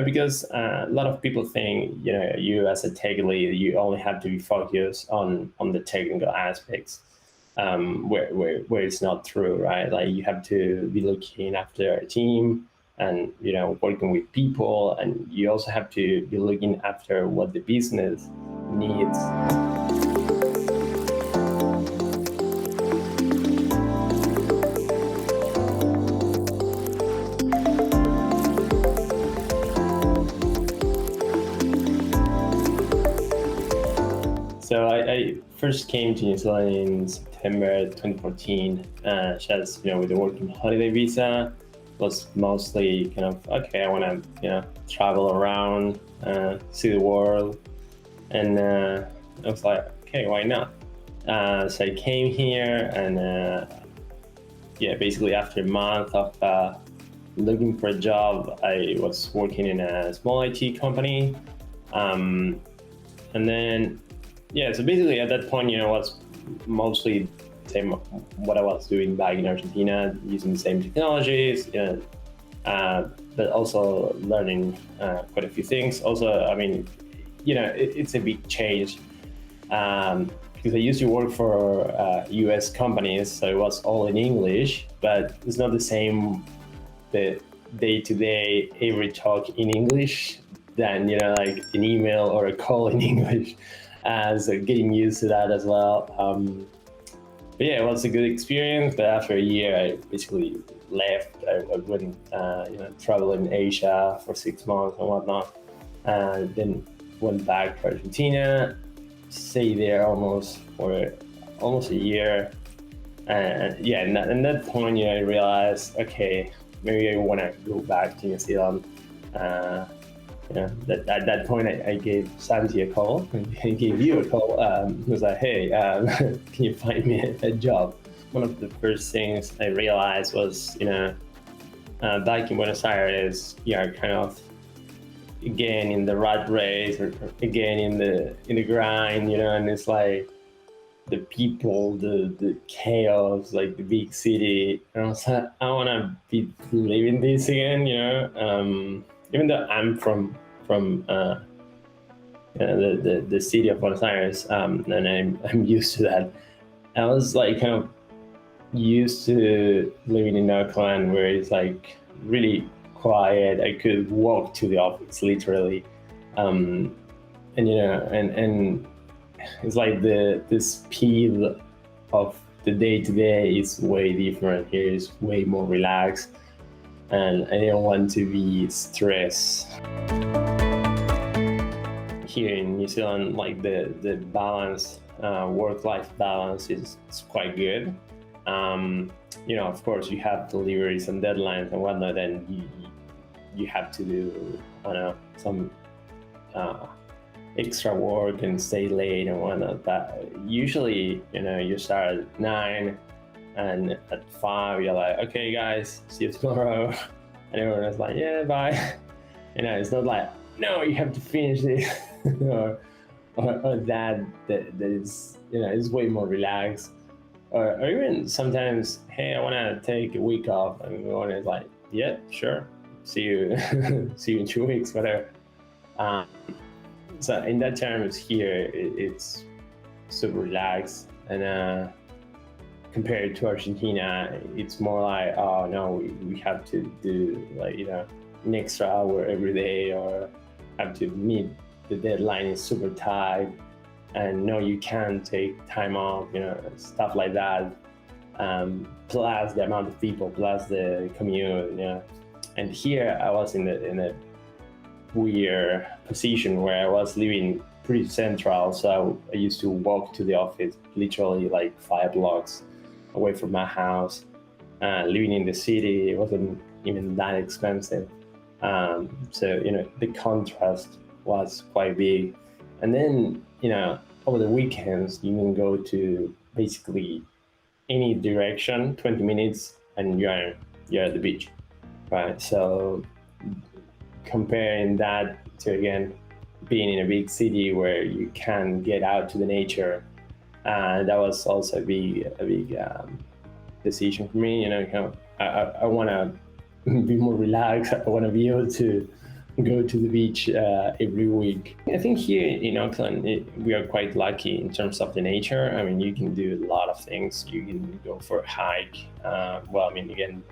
because a lot of people think, you as a tech lead, you only have to be focused on the technical aspects, where it's not true, right? Like you have to be looking after a team and, working with people, and you also have to be looking after what the business needs. So I first came to New Zealand in September 2014, just, with the working holiday visa. Was mostly kind of, okay, I want to, travel around, see the world. And I was like, okay, why not? So I came here, and basically after a month of looking for a job, I was working in a small IT company. And then, so basically at that point, was mostly same what I was doing back in Argentina, using the same technologies, but also learning quite a few things. Also, I mean, it's a big change, because I used to work for US companies, so it was all in English, but it's not the same, the day-to-day every talk in English than, like an email or a call in English. So getting used to that as well. But it was a good experience. But after a year, I basically left. I went, travel in Asia for 6 months and whatnot. Then went back to Argentina, stayed there almost a year. And at that point, I realized, okay, maybe I want to go back to New Zealand. At that point, I gave Santi a call. I gave you a call. I was like, hey, can you find me a job? One of the first things I realized was, back in Buenos Aires, kind of again in the rat race, or again in the grind, and it's like the people, the chaos, like the big city. And I was like, I want to be living this again, even though I'm from the city of Buenos Aires, and I'm used to that. I was like kind of used to living in Oakland, where it's like really quiet. I could walk to the office literally, and it's like the speed of the day-to-day is way different. Here is way more relaxed, and I didn't want to be stressed. Here in New Zealand, like the balance, work-life balance is quite good. Of course, you have deliveries and deadlines and whatnot, and you have to do, some extra work and stay late and whatnot. But usually, you start at 9, and at 5, you're like, okay, guys, see you tomorrow. And everyone is like, yeah, bye. It's not like, no, you have to finish this, or that is, is way more relaxed. Or even sometimes, hey, I want to take a week off, and everyone is like, yeah, sure, see you in 2 weeks, whatever. So in that terms here, it's super relaxed, and compared to Argentina, it's more like, oh no, we have to do like, an extra hour every day, or have to meet the deadline is super tight, and no, you can't take time off, stuff like that. Plus the amount of people, plus the commute, And here I was in a weird position where I was living pretty central, so I used to walk to the office literally like 5 blocks away from my house. Living in the city, it wasn't even that expensive. So, the contrast was quite big. And then, over the weekends, you can go to basically any direction, 20 minutes, and you're at the beach, right? So comparing that to, again, being in a big city where you can get out to the nature, that was also a big decision for me. I want to be more relaxed. I want to be able to go to the beach every week. I think here in Auckland, we are quite lucky in terms of the nature. I mean, you can do a lot of things. You can go for a hike. Well, I mean, again,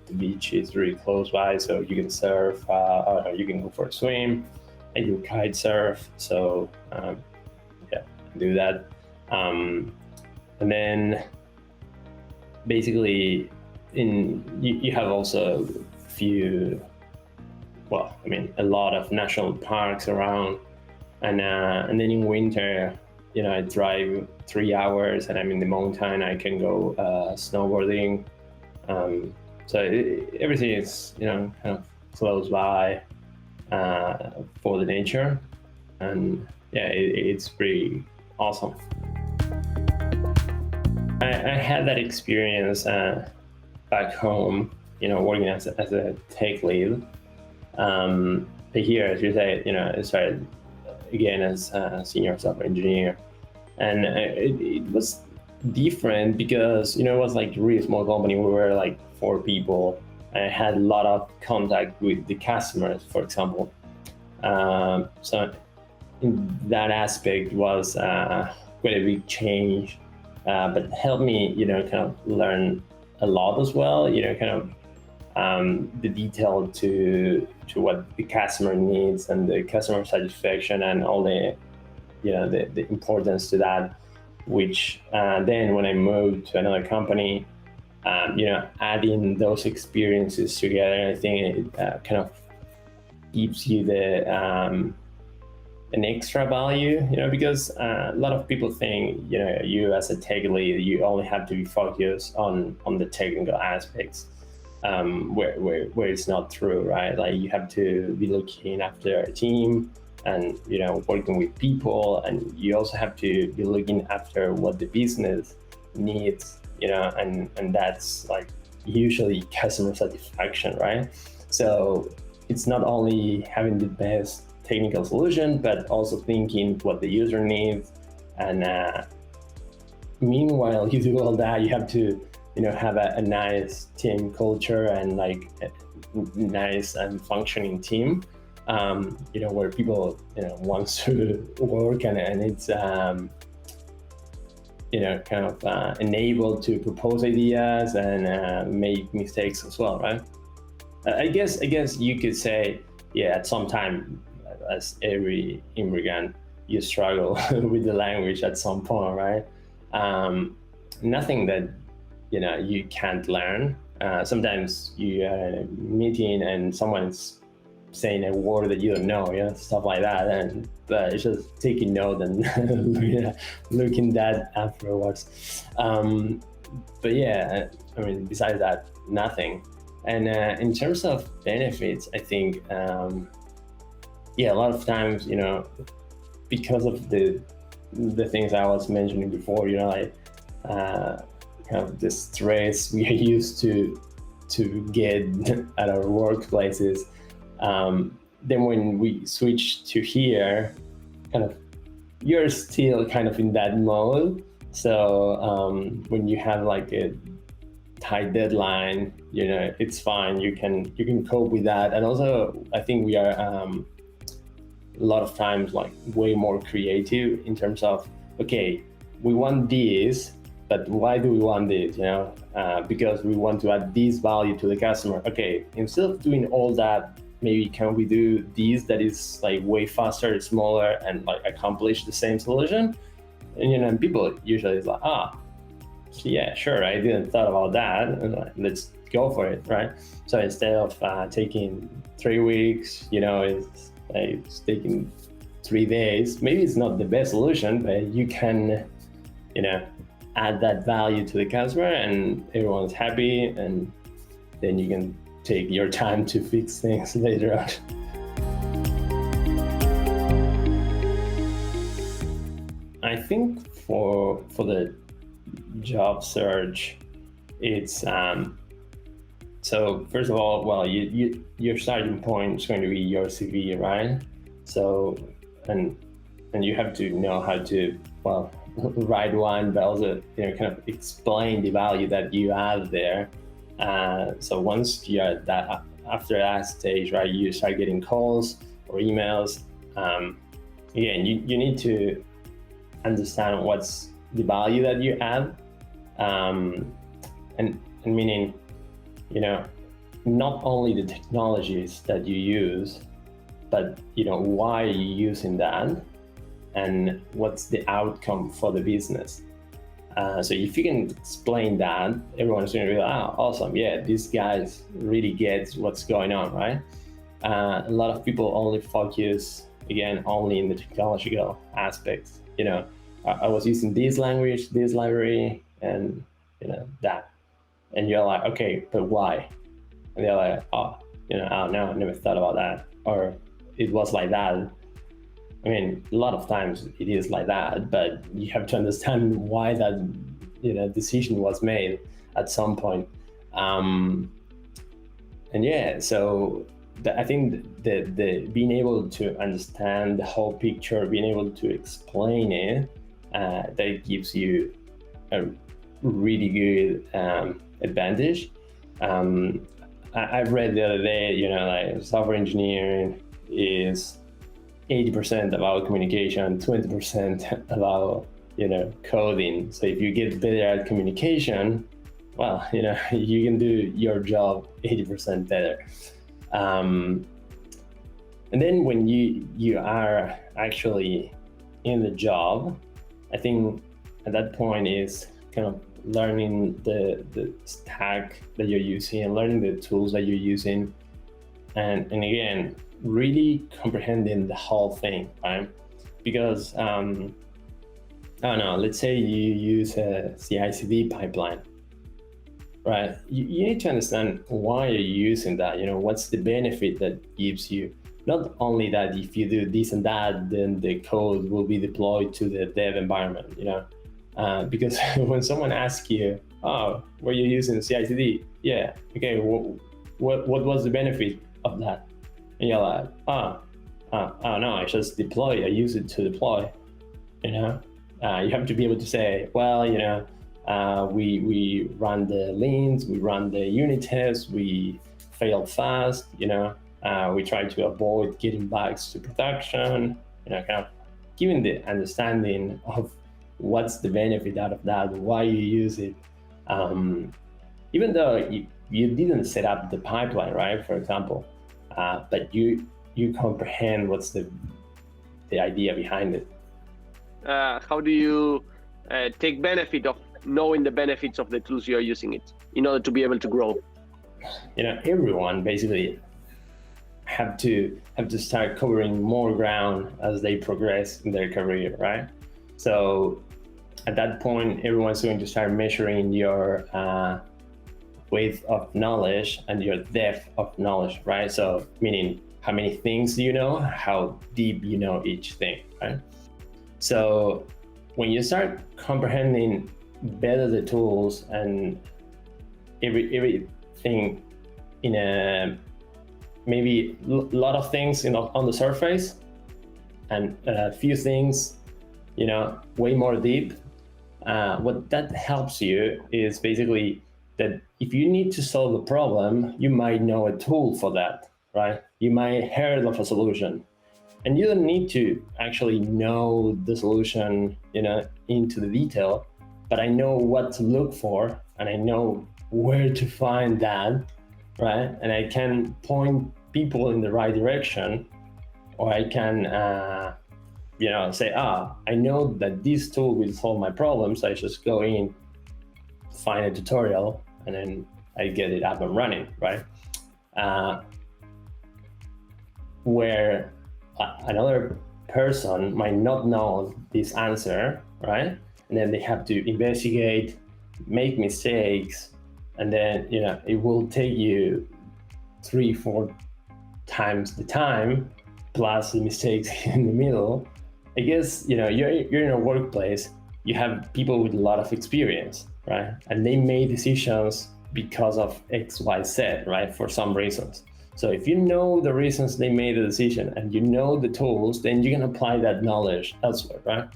the beach is really close by, so you can surf, or you can go for a swim. I do kite surf, so yeah, do that. And then basically, you have also a few, well, I mean, a lot of national parks around, and then in winter, I drive 3 hours, and I'm in the mountain. I can go snowboarding. So everything is, kind of close by for the nature, and yeah, it's pretty awesome. I had that experience back home, working as a tech lead. But here, as you say, I started again as a senior software engineer, and it was different because it was like a really small company. We were like 4 people. I had a lot of contact with the customers, for example. So in that aspect was quite a big change, but helped me, kind of learn a lot as well. Kind of the detail to what the customer needs and the customer satisfaction and all the the importance to that, which then when I moved to another company, adding those experiences together, I think it kind of gives you the an extra value, because a lot of people think, you as a tech lead, you only have to be focused on the technical aspects, where it's not true, right? Like you have to be looking after a team and, working with people, and you also have to be looking after what the business needs, and that's like usually customer satisfaction, right? So it's not only having the best technical solution, but also thinking what the user needs. And meanwhile, you do all that, you have to, have a nice team culture and like a nice and functioning team, where people, want to work, and it's, kind of enabled to propose ideas and make mistakes as well, right? I guess you could say, yeah, at some time, as every immigrant, you struggle with the language at some point, right? Nothing that you can't learn. Sometimes you are in a meeting and someone's saying a word that you don't know, stuff like that, but it's just taking note and looking that afterwards. But yeah, I mean, besides that, nothing. And in terms of benefits, I think, a lot of times, because of the things I was mentioning before, like kind of the stress we are used to get at our workplaces. Then when we switch to here, kind of you're still kind of in that mode. So when you have like a tight deadline, it's fine. You can cope with that. And also, I think we are a lot of times like way more creative in terms of, okay, we want this, but why do we want this? Because we want to add this value to the customer. Okay, instead of doing all that, maybe can we do this that is like way faster, smaller, and like accomplish the same solution? And people usually is like, yeah, sure, I didn't thought about that, and like, let's go for it, right? So instead of taking 3 weeks, it's taking 3 days. Maybe it's not the best solution, but you can, add that value to the customer, and everyone's happy, and then you can take your time to fix things later on. I think for the job search, it's so first of all, well, your starting point is going to be your CV, right? So and you have to know how to, well, write one, but also kind of explain the value that you add there. So once you're at after that stage, right, you start getting calls or emails. Again, you need to understand what's the value that you add, and meaning, not only the technologies that you use, but why are you using that, and what's the outcome for the business. So if you can explain that, everyone's going to be like, oh, awesome, yeah, these guys really get what's going on, right? A lot of people only focus, again, only in the technological aspects. I was using this language, this library, and that. And you're like, okay, but why? And they're like, oh, no, I never thought about that. Or it was like that. I mean, a lot of times it is like that, but you have to understand why that decision was made at some point. And yeah, so I think the being able to understand the whole picture, being able to explain it, that gives you a really good advantage. I've read the other day, like software engineering is 80% about communication, 20% about coding. So if you get better at communication, well, you can do your job 80% better. And then when you are actually in the job, I think at that point is kind of learning the stack that you're using and learning the tools that you're using, and again, really comprehending the whole thing, right? Because I don't know, let's say you use a CI/CD pipeline, right? You need to understand why you're using that. What's the benefit that gives you? Not only that if you do this and that, then the code will be deployed to the dev environment, because when someone asks you, oh, were you using CI/CD? Yeah, okay, what was the benefit of that? And you're like, oh no, I just deploy, I use it to deploy. You have to be able to say, well, we run the leans, we run the unit tests, we fail fast, we try to avoid getting bugs to production, kind of giving the understanding of what's the benefit out of that, why you use it. Even though you didn't set up the pipeline, right, for example, but you comprehend what's the idea behind it. How do you take benefit of knowing the benefits of the tools you're using it in order to be able to grow? Everyone basically have to start covering more ground as they progress in their career, right? So at that point, everyone's going to start measuring your width of knowledge and your depth of knowledge, right? So meaning how many things do you know, how deep you know each thing, right? So when you start comprehending better the tools and everything in a maybe a lot of things on the surface and a few things way more deep, what that helps you is basically that if you need to solve a problem, you might know a tool for that, right? You might heard of a solution, and you don't need to actually know the solution into the detail, but I know what to look for and I know where to find that, right? And I can point people in the right direction, or I can say, I know that this tool will solve my problems. I just go in, find a tutorial, and then I get it up and running, right? Where another person might not know this answer, right? And then they have to investigate, make mistakes, and then it will take you 3-4 times the time plus the mistakes in the middle. I guess you're in a workplace, you have people with a lot of experience, right? And they made decisions because of X, Y, Z, right? For some reasons. So if you know the reasons they made the decision and you know the tools, then you can apply that knowledge elsewhere, right?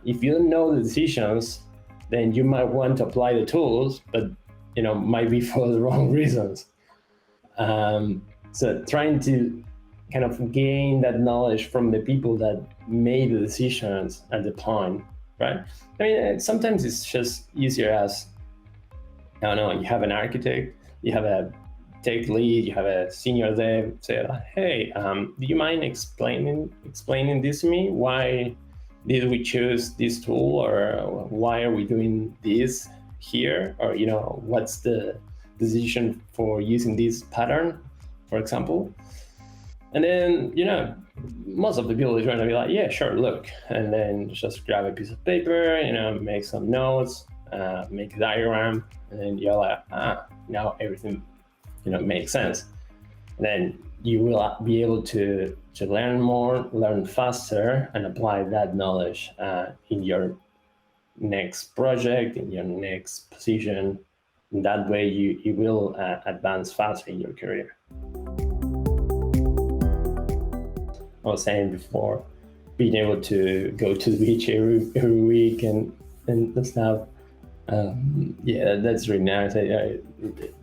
If you don't know the decisions, then you might want to apply the tools, but might be for the wrong reasons. So trying to kind of gain that knowledge from the people that made the decisions at the point, right? I mean, sometimes it's just easier as, I don't know, you have an architect, you have a tech lead, you have a senior dev, say, hey, do you mind explaining this to me? Why did we choose this tool, or why are we doing this here? Or, what's the decision for using this pattern, for example? And then, most of the people is going to be like, yeah, sure, look. And then just grab a piece of paper, make some notes, make a diagram, and then you're like, now everything, makes sense. And then you will be able to learn more, learn faster, and apply that knowledge in your next project, in your next position. And that way you will advance faster in your career. I was saying before, being able to go to the beach every week and stuff. Yeah, that's really nice. I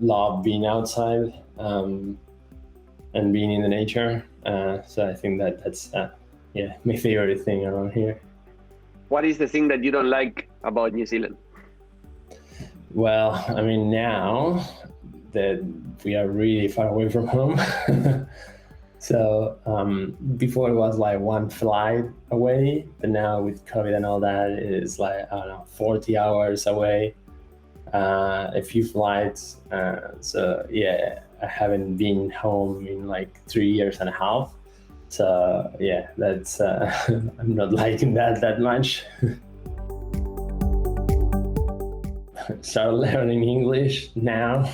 love being outside and being in the nature. So I think that's my favorite thing around here. What is the thing that you don't like about New Zealand? Well, I mean, now that we are really far away from home. So before it was like one flight away, but now with COVID and all that, it's like, I don't know, 40 hours away, a few flights. So yeah, I haven't been home in like 3.5 years. So yeah, that's I'm not liking that much. Start learning English now.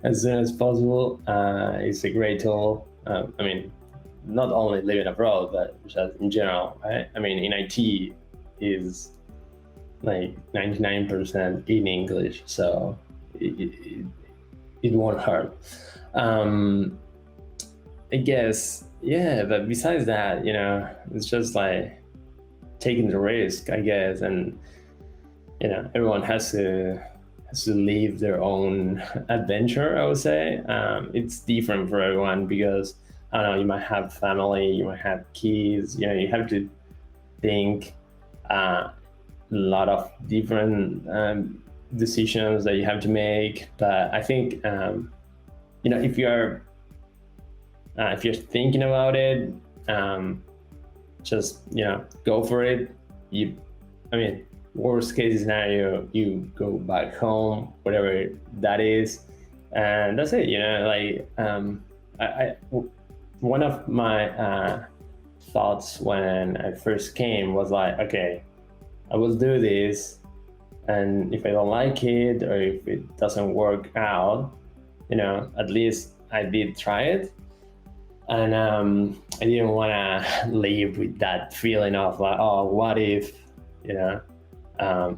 As soon as possible. It's a great tool. I mean, not only living abroad, but just in general, right? I mean, in IT is like 99% in English, so it won't hurt. I guess, yeah, but besides that, it's just like taking the risk, I guess, and everyone has to live their own adventure, I would say. It's different for everyone because, I don't know, you might have family, you might have kids, you have to think a lot of different decisions that you have to make. But I think, if you're thinking about it, just, go for it. Worst case scenario, you go back home, whatever that is, and that's it. One of my thoughts when I first came was like, okay, I will do this, and if I don't like it or if it doesn't work out, at least I did try it, and I didn't want to live with that feeling of like, oh, what if,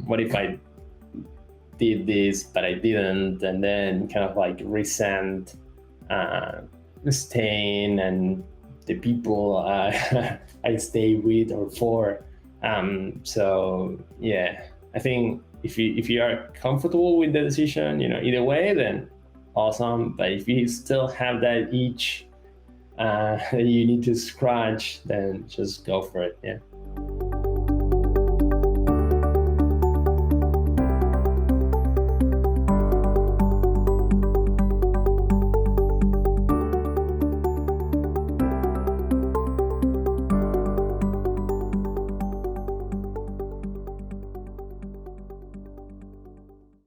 what if I did this but I didn't, and then kind of like resent staying and the people I stay with or for. So yeah, I think if you are comfortable with the decision, either way, then awesome. But if you still have that itch that you need to scratch, then just go for it. Yeah.